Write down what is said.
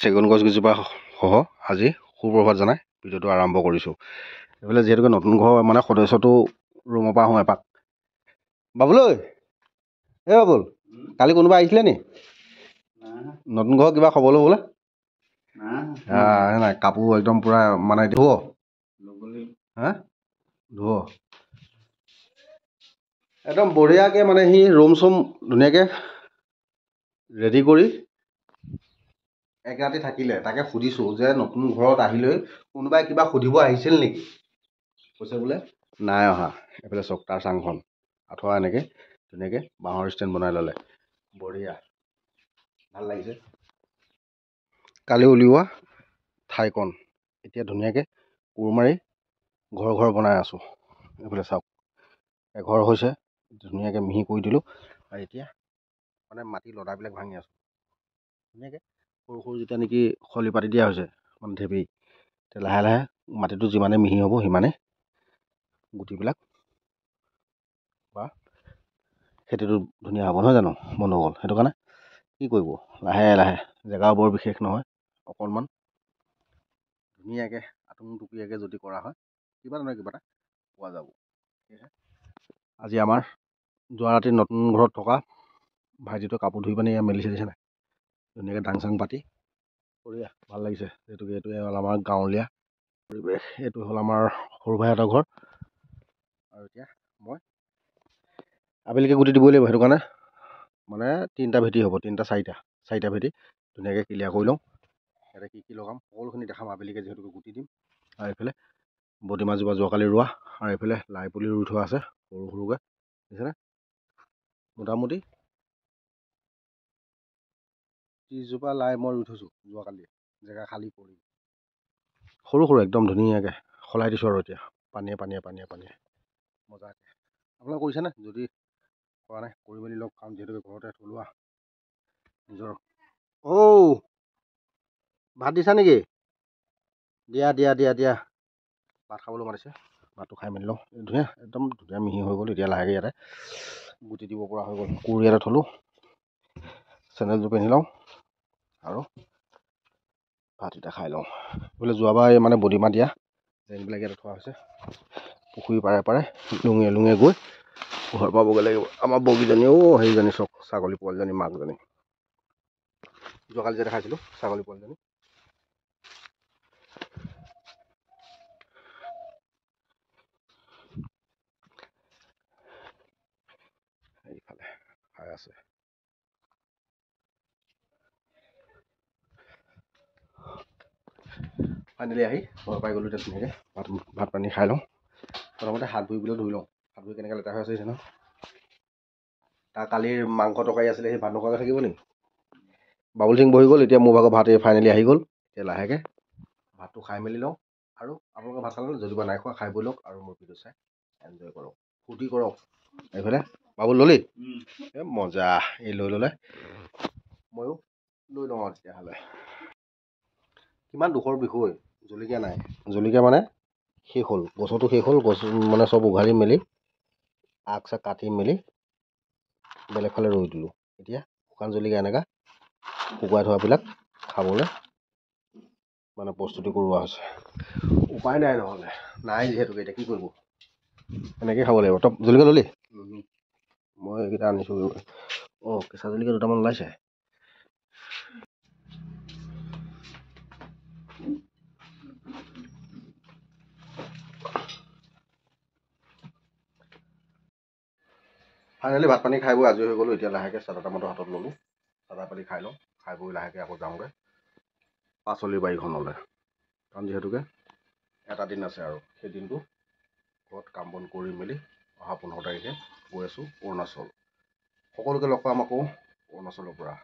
চেগুন গছকেইজোপা সহ আজি সুপ্ৰভাত জনাই ভিডিঅ'টো আৰম্ভ কৰিছোঁ। এইফালে যিহেতুকে নতুন ঘৰ মানে সদস্যটো ৰুমৰ পৰা আহোঁ এপাক। বাবুলৈ এই বাবুল, কালি কোনোবা আহিছিলে নি নতুন ঘৰ কিবা খবৰ ল'বলৈ? নাই কাপোৰ একদম পূৰা মানে ধুৱ হা ধুৱ একদম বঢ়িয়াকৈ মানে সি ৰুম চুম ধুনীয়াকৈ ৰেডি কৰি এক ৰাতি থাকিলে। তাকে সুধিছোঁ যে নতুন ঘৰত আহিলৈ কোনোবাই কিবা সুধিব আহিছিল নেকি? কৈছে বোলে নাই অহা। এইফালে চক তাৰ চাংখন আঁঠুৱা এনেকৈ ধুনীয়াকৈ বাঁহৰ ষ্টেণ্ড বনাই ল'লে। বঢ়িয়া, ভাল লাগিছে। কালি উলিওৱা ঠাইকণ এতিয়া ধুনীয়াকৈ কোৰ মাৰি ঘৰ বনাই আছোঁ। এইফালে চাওক, এঘৰ হৈছে ধুনীয়াকৈ মিহি কৰি দিলোঁ আৰু এতিয়া মানে মাটি লদাবিলাক ভাঙি আছোঁ ধুনীয়াকৈ। সৰু সৰু যেতিয়া নেকি খলি পাতি দিয়া হৈছে মানে ঢেপি, এতিয়া লাহে লাহে মাটিটো যিমানে মিহি হ'ব সিমানে গুটিবিলাক বা খেতিটো ধুনীয়া হ'ব, নহয় জানো বন্ধুসকল? সেইটো কাৰণে কি কৰিব, লাহে লাহে জেগাও বৰ বিশেষ নহয়, অকণমান ধুনীয়াকৈ আতুমটুকীয়াকৈ যদি কৰা হয় কিবা নহয় কিবা এটা পোৱা যাব। সেয়েহে আজি আমাৰ যোৱা ৰাতি নতুন ঘৰত থকা ভাইটিটোৱে কাপোৰ ধুই পানি মেলিছে দিছে নাই ধুনীয়াকৈ ডাং চাং পাতি বঢ়িয়া, ভাল লাগিছে। যিহেতুকে এইটোৱে হ'ল আমাৰ গাঁৱলীয়া পৰিৱেশ, এইটো হ'ল আমাৰ সৰু ভাইহঁতৰ ঘৰ। আৰু এতিয়া মই আবেলিকৈ গুটি দিবই লাগিব, সেইটো কাৰণে মানে তিনিটা ভেটি হ'ব, চাৰিটা ভেটি ধুনীয়াকৈ ক্লিয়াৰ কৰি লওঁ। ইয়াতে কি কি লগাম সকলোখিনি দেখাম আবেলিকৈ, যিহেতুকে গুটি দিম। আৰু এইফালে বডিমাহজোপা যোৱাকালি ৰোৱা, আৰু এইফালে লাই পুলি ৰুই থোৱা আছে সৰু সৰুকৈ, দেখিছেনে? মোটামুটি 30জোপা লাই মই ৰুই থৈছোঁ যোৱাকালি, জেগা খালী পৰি সৰু সৰু একদম ধুনীয়াকৈ সলাই দিছোঁ। আৰু এতিয়া পানীয়ে মজাকৈ আপোনালোকে কৰিছেনে? যদি কৰা নাই কৰি মেলি লওক, কাৰণ যিহেতুকে ঘৰতে থলুৱা নিজৰ। ভাত দিছা নেকি? দিয়া ভাত খাবলৈ মাতিছে, ভাতটো খাই মেলি লওঁ। ধুনীয়া একদম ধুনীয়া মিহি হৈ গ'ল। এতিয়া লাহেকৈ ইয়াতে গুটি দিব পৰা হৈ গ'ল। কোৰ ইয়াতে থলোঁ, চেণ্ডেলযোৰ পিন্ধি লওঁ আৰু ভাত এতিয়া খাই লওঁ। বোলে যোৱাবাৰ এই মানে বডিমাহ দিয়া যেনবিলাক ইয়াতে থোৱা হৈছে, পুখুৰী পাৰে লুঙে গৈ ঘৰ পাবগৈ লাগিব। আমাৰ বগীজনীও সেইজনী চক ছাগলী পোৱালীজনী মাকজনী, যোৱাকালি যে দেখাইছিলোঁ ছাগলী পোৱালীজনী। এইফালে খাই আছে। ফাইনেলি আহি ঘৰ পাই গ'লোঁ। এতিয়া ধুনীয়াকৈ ভাত পানী খাই লওঁ। প্ৰথমতে হাত ধুই লওঁ, হাত ধুই কেনেকৈ লেতেৰা হৈ আছে ন। তাৰ কালিৰ মাংস তৰকাৰী আছিলে, সেই ভাত নোখোৱাকৈ থাকিব নেকি? বাবুল সিং বহি গ'ল, এতিয়া মোৰ ভাগৰ ভাত ফাইনেলি আহি গ'ল। এতিয়া লাহেকৈ ভাতটো খাই মেলি লওঁ। আৰু আপোনালোকে ভাত খালে যদিবা নাই খোৱা খাই বৈ লওক, আৰু মোৰ ভিডিঅ' চাই এনজয় কৰক, ফূৰ্তি কৰক। এইফালে বাবুল ললি মজা, এই লৈ ল'লে ময়ো লৈ লওঁ আৰু তেতিয়াহ'লে। কিমান দুখৰ বিষয়, জলকীয়া নাই। জলকীয়া মানে শেষ হ'ল, গছতো শেষ হ'ল, গছ মানে চব উঘালি মেলি আগ চাগ কাটি মেলি বেলেগ ফালে ৰুই দিলোঁ। এতিয়া শুকান জলকীয়া এনেকুৱা শুকুৱাই থোৱাবিলাক খাবলৈ মানে প্ৰস্তুতি কৰোৱা হৈছে। উপায় নাই, নহ'লে নাই যিহেতুকে এতিয়া কি কৰিব, এনেকৈ খাব লাগিব। তই জলকীয়া ল'লি? মই এইকেইটা আনিছোঁ। কেঁচা জলকীয়া দুটামান ওলাইছে। ফাইনেলি ভাত পানী খাই বৈ আজৰি হৈ গ'লোঁ। এতিয়া লাহেকৈ চাদা তামোলটো হাতত ল'লোঁ, চাদা পানী খাই লওঁ। খাই বৈ লাহেকৈ আকৌ যাওঁগৈ পাচলিৰ বাৰীখনলৈ, কাৰণ যিহেতুকে এটা দিন আছে আৰু সেই দিনটো ঘৰত কাম বন কৰি মেলি অহা 15 তাৰিখে গৈ আছোঁ অৰুণাচল। সকলোকে লগ পাম আকৌ অৰুণাচলৰ পৰা।